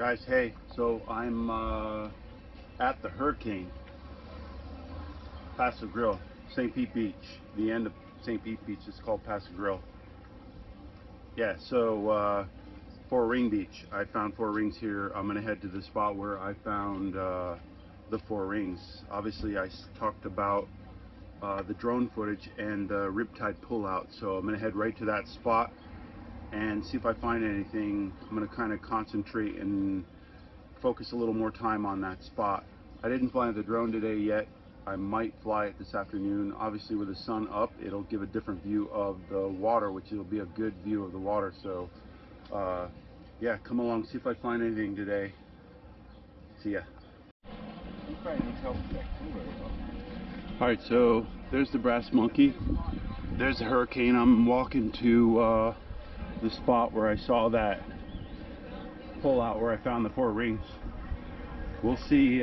Guys, hey, so I'm at the Hurricane, Paso Grill, St. Pete Beach. The end of St. Pete Beach is called Paso Grill. Yeah, so Four Ring Beach. I found four rings here. I'm gonna head to the spot where I found the four rings. Obviously, I talked about the drone footage and the riptide pullout, so I'm gonna head right to that spot and see if I find anything. I'm going to kind of concentrate and focus a little more time on that spot. I didn't fly the drone today yet. I might fly it this afternoon. Obviously with the sun up, it'll give a different view of the water, which will be a good view of the water. So yeah, come along, see if I find anything today. See ya. Alright, so there's the brass monkey. There's the Hurricane. I'm walking to the spot where I saw that pull out, where I found the four rings. We'll see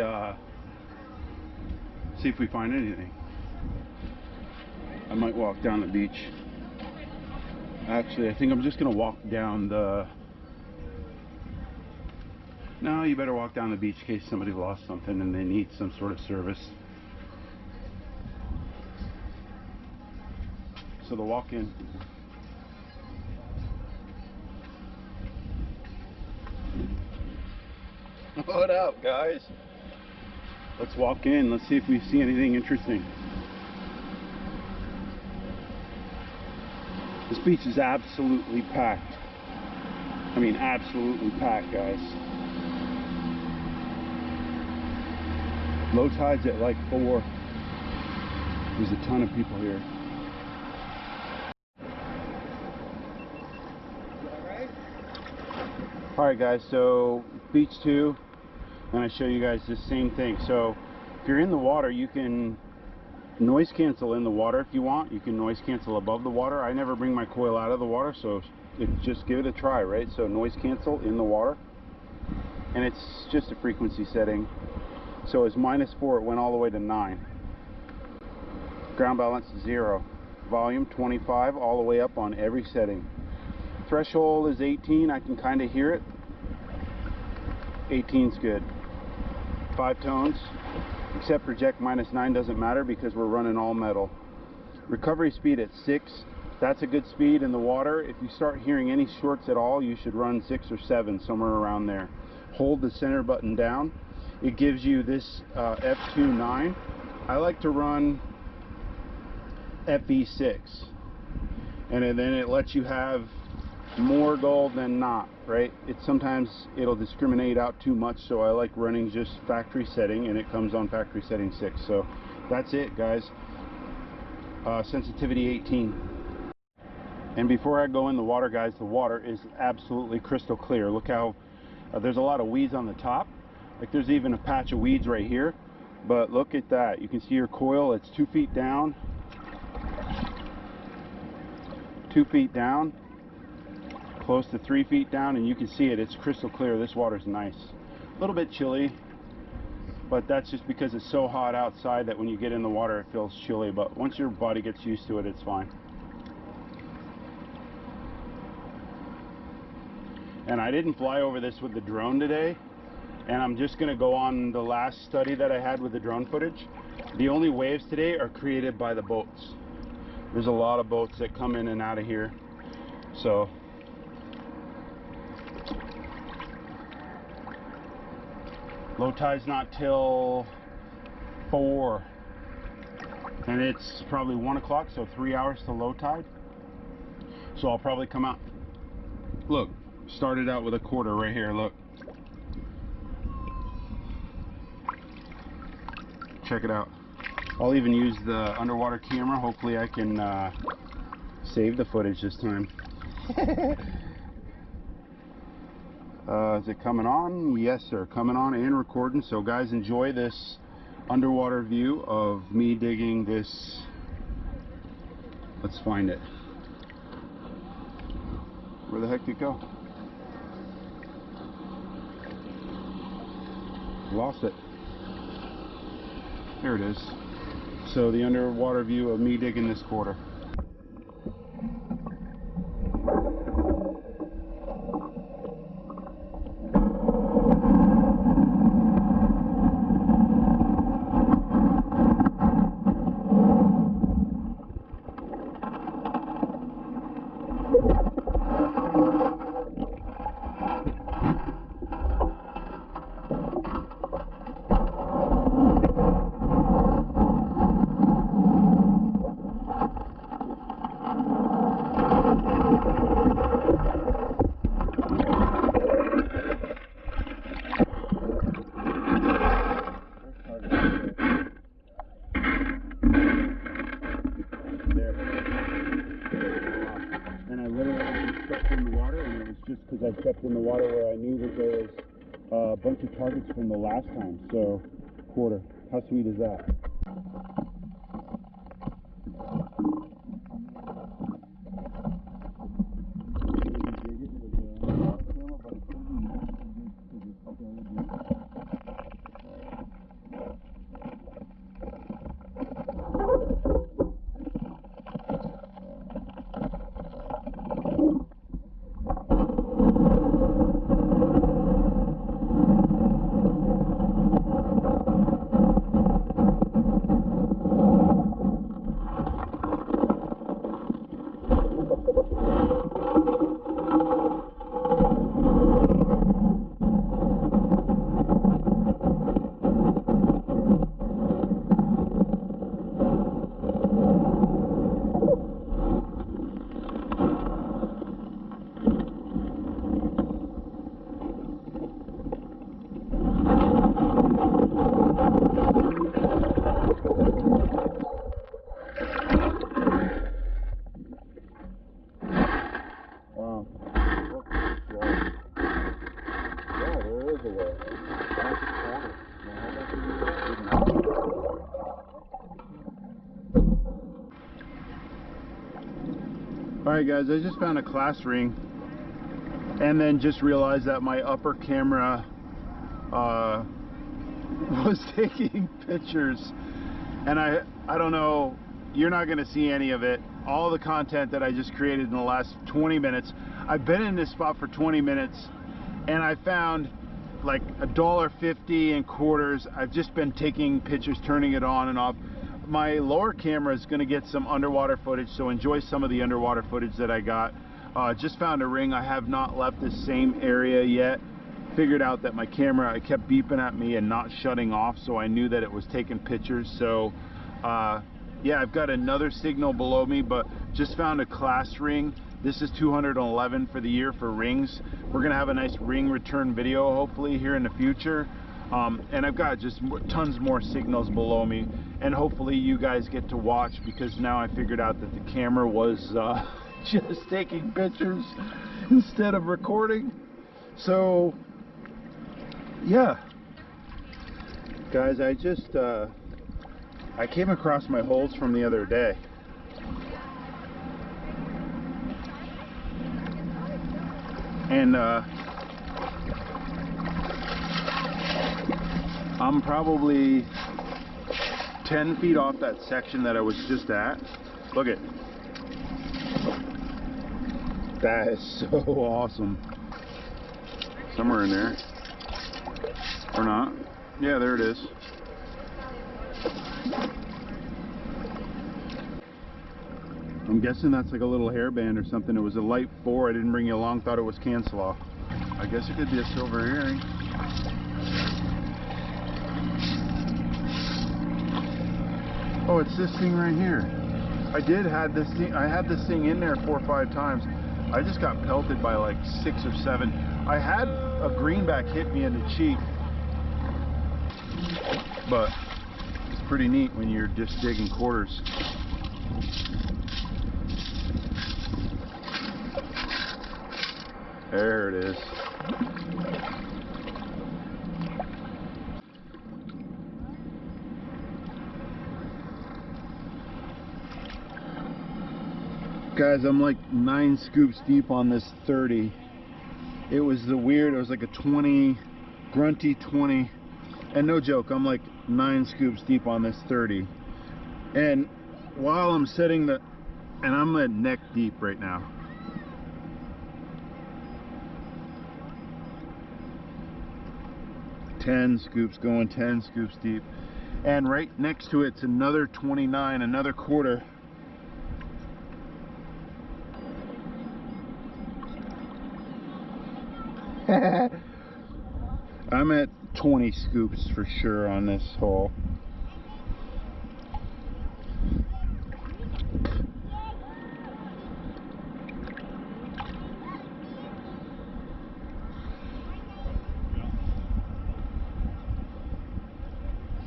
see if we find anything. I might walk down the beach. Actually, I think I'm just gonna walk down the... No, you better walk down the beach in case somebody lost something and they need some sort of service. So the walk-in. What up, guys? Let's walk in. Let's see if we see anything interesting. This beach is absolutely packed. I mean, absolutely packed, guys. Low tide's at like 4. There's a ton of people here. Alright guys, so beach 2, and I show you guys the same thing. So if you're in the water, you can noise cancel in the water if you want. You can noise cancel above the water. I never bring my coil out of the water, so just give it a try, right? So noise cancel in the water, and it's just a frequency setting. So it's -4, it went all the way to 9. Ground balance 0. Volume 25, all the way up on every setting. Threshold is 18, I can kind of hear it. 18's good. 5 tones, except project -9 doesn't matter because we're running all metal. Recovery speed at 6, that's a good speed in the water. If you start hearing any shorts at all, you should run 6 or 7, somewhere around there. Hold the center button down. It gives you this F29. I like to run FV6, and then it lets you have more gold than not, right? Sometimes it'll discriminate out too much, so I like running just factory setting, and it comes on factory setting 6. So that's it, guys. Sensitivity 18. And before I go in the water, guys, the water is absolutely crystal clear. Look how there's a lot of weeds on the top. Like there's even a patch of weeds right here, but look at that. You can see your coil, it's 2 feet down, 2 feet down, close to 3 feet down, and you can see it. It's crystal clear. This water's nice. A little bit chilly, but that's just because it's so hot outside that when you get in the water it feels chilly, but once your body gets used to it, it's fine. And I didn't fly over this with the drone today, and I'm just going to go on the last study that I had with the drone footage. The only waves today are created by the boats. There's a lot of boats that come in and out of here, so low tide's not till 4, and it's probably 1 o'clock, so 3 hours to low tide. So I'll probably come out. Look, started out with a quarter right here. Look, check it out. I'll even use the underwater camera. Hopefully I can save the footage this time. Is it coming on? Yes sir, coming on and recording. So guys, enjoy this underwater view of me digging this. Let's find it. Where the heck did it go? Lost it. There it is. So the underwater view of me digging this quarter. spot it where I knew that there was a bunch of targets from the last time. So, quarter. How sweet is that? Alright guys, I just found a class ring and then just realized that my upper camera was taking pictures, and I don't know, you're not going to see any of it. All the content that I just created in the last 20 minutes. I've been in this spot for 20 minutes and I found like $1.50 in quarters. I've just been taking pictures, turning it on and off. My lower camera is going to get some underwater footage, so enjoy some of the underwater footage that I got. Just found a ring. I have not left the same area yet. Figured out that my camera, it kept beeping at me and not shutting off, so I knew that it was taking pictures. So yeah, I've got another signal below me, but just found a class ring. This is 211 for the year for rings. We're gonna have a nice ring return video hopefully here in the future. And I've got just tons more signals below me, and hopefully you guys get to watch, because now I figured out that the camera was just taking pictures instead of recording. So yeah guys, I just I came across my holes from the other day. And I'm probably 10 feet off that section that I was just at. Look at that, is so awesome. Somewhere in there, or not. Yeah, there it is. I'm guessing that's like a little hairband or something. It was a light 4. I didn't bring you along, thought it was cancel off. I guess it could be a silver earring. Oh, it's this thing right here. I had this thing in there 4 or 5 times. I just got pelted by like 6 or 7. I had a greenback hit me in the cheek, but it's pretty neat when you're just digging quarters. There it is. Guys, I'm like 9 scoops deep on this 30. It was it was like a 20, grunty 20. And no joke, I'm like 9 scoops deep on this 30. And while I'm setting and I'm at neck deep right now. Ten scoops going, 10 scoops deep. And right next to it's another 29, another quarter. I'm at 20 scoops for sure on this hole.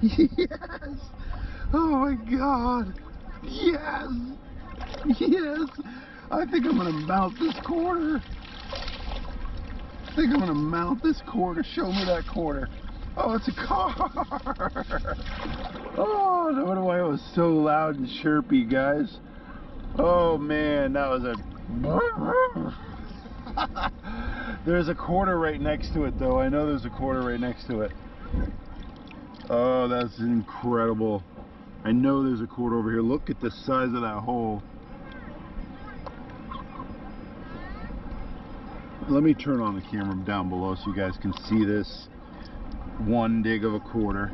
Yes! Oh my God! Yes! Yes! I think I'm gonna mount this quarter. I think I'm gonna mount this quarter. Show me that quarter. Oh, it's a car. Oh, I wonder why it was so loud and chirpy, guys. Oh man, that was a... There's a quarter right next to it though. I know there's a quarter right next to it. Oh, that's incredible. I know there's a quarter over here. Look at the size of that hole. Let me turn on the camera down below so you guys can see this one dig of a quarter.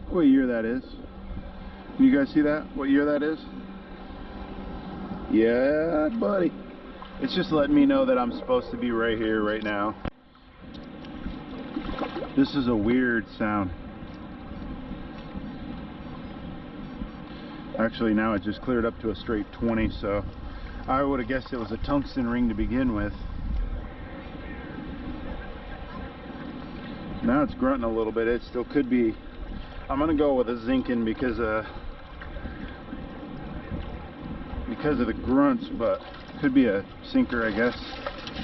What year that is? Can you guys see that? What year that is? Yeah, buddy. It's just letting me know that I'm supposed to be right here, right now. This is a weird sound. Actually, now it just cleared up to a straight 20, so I would have guessed it was a tungsten ring to begin with. Now it's grunting a little bit. It still could be. I'm gonna go with a zinkin because of the grunts, but could be a sinker, I guess.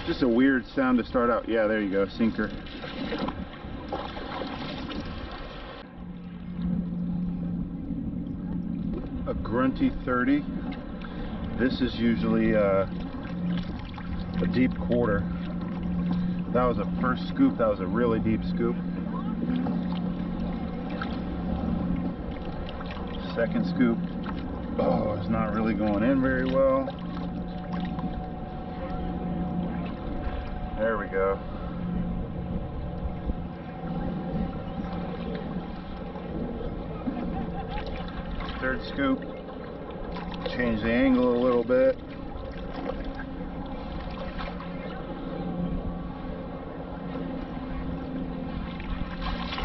Just a weird sound to start out. Yeah, there you go, sinker. A grunty 30. This is usually a deep quarter. That was a first scoop. That was a really deep scoop. Second scoop. Oh, it's not really going in very well. There we go. Third scoop. Change the angle a little bit.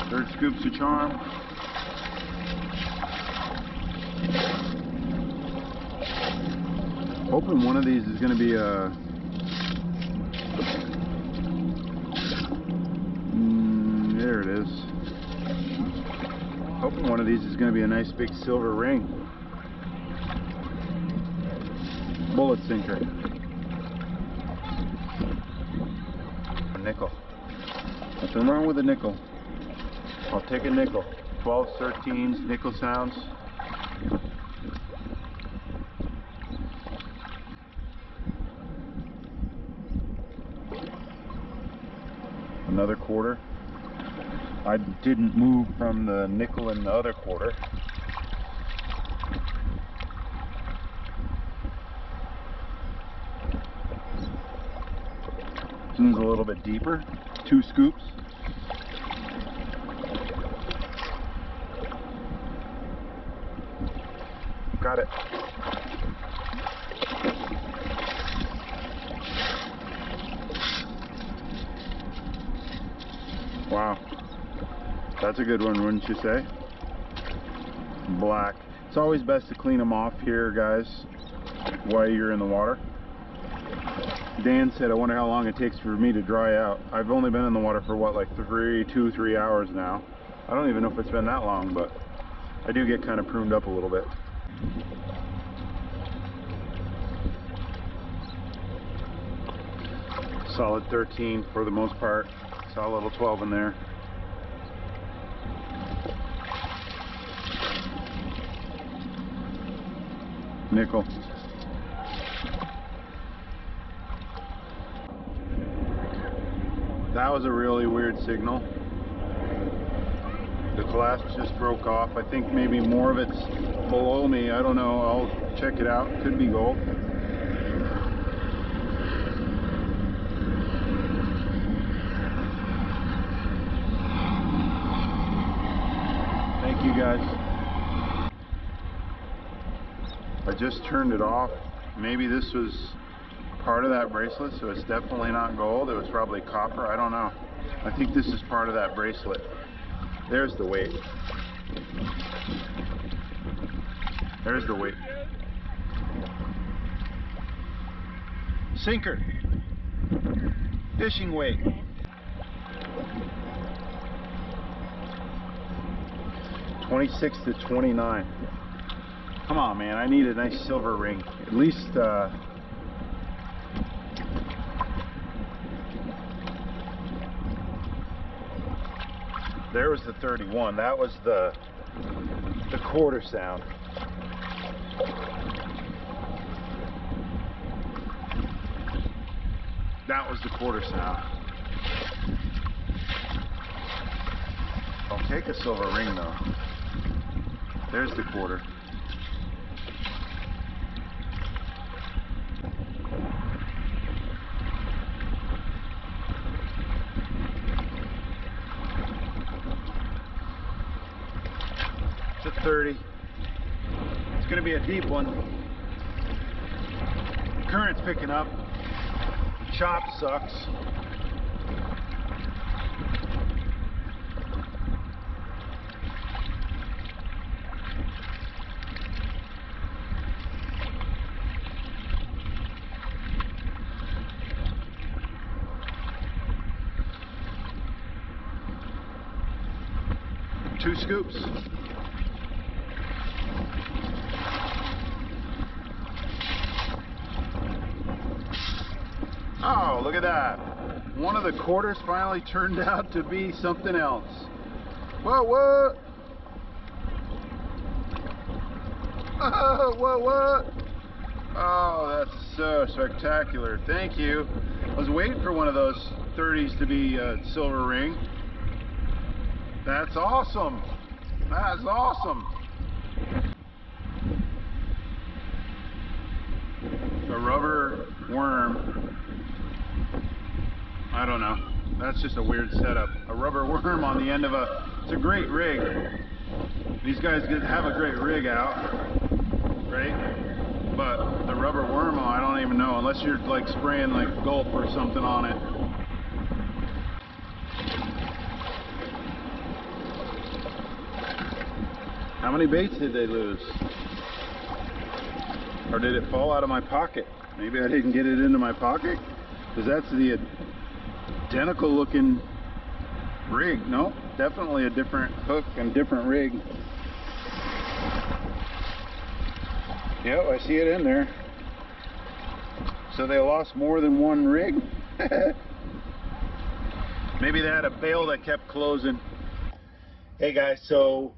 Third scoop's a charm. Hoping one of these is going to be a there it is. Hoping one of these is going to be a nice big silver ring. Bullet sinker. A nickel. Nothing wrong with a nickel. I'll take a nickel. 12s, 13s, nickel sounds. Another quarter. I didn't move from the nickel in the other quarter. This one's a little bit deeper. 2 scoops. Got it. Wow, that's a good one, wouldn't you say? Black. It's always best to clean them off here, guys, while you're in the water. Dan said, I wonder how long it takes for me to dry out. I've only been in the water for what, like 2-3 hours now. I don't even know if it's been that long, but I do get kind of pruned up a little bit. Solid 13 for the most part. Saw a little 12 in there. Nickel. That was a really weird signal. clasp just broke off. I think maybe more of it's below me. I don't know. I'll check it out. Could be gold. Thank you guys. I just turned it off. Maybe this was part of that bracelet, so it's definitely not gold. It was probably copper. I don't know. I think this is part of that bracelet. There's the weight. There's the weight. Sinker. Fishing weight. $26 to $29. Come on, man. I need a nice silver ring. At least, there was the 31. That was the quarter sound. That was the quarter sound. I'll take a silver ring though. There's the quarter. It's a 30. It's going to be a deep one. Current's picking up. The chop sucks. Two scoops. Oh, look at that. One of the quarters finally turned out to be something else. Whoa, what? Oh, what? Oh, that's so spectacular. Thank you. I was waiting for one of those 30s to be a silver ring. That's awesome. That's awesome. A rubber worm. I don't know. That's just a weird setup. A rubber worm on the end of it's a great rig. These guys have a great rig out, right? But the rubber worm, I don't even know, unless you're like spraying like Gulp or something on it. How many baits did they lose? Or did it fall out of my pocket? Maybe I didn't get it into my pocket? Because that's the identical looking rig. No, definitely a different hook and different rig. Yep, I see it in there. So they lost more than one rig? Maybe they had a bail that kept closing. Hey guys, so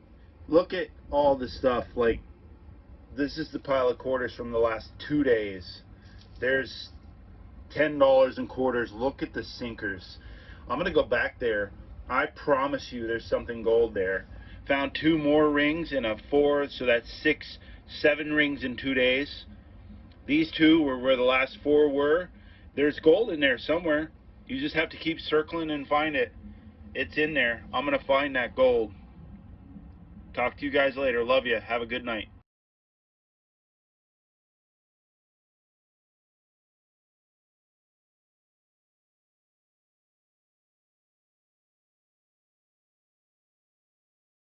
look at all the stuff. Like, this is the pile of quarters from the last 2 days. There's $10 in quarters. Look at the sinkers. I'm gonna go back there. I promise you there's something gold there. Found 2 more rings in a 4, so that's 6, 7 rings in 2 days. These 2 were where the last 4 were. There's gold in there somewhere. You just have to keep circling and find it. It's in there. I'm gonna find that gold. Talk to you guys later. Love you. Have a good night.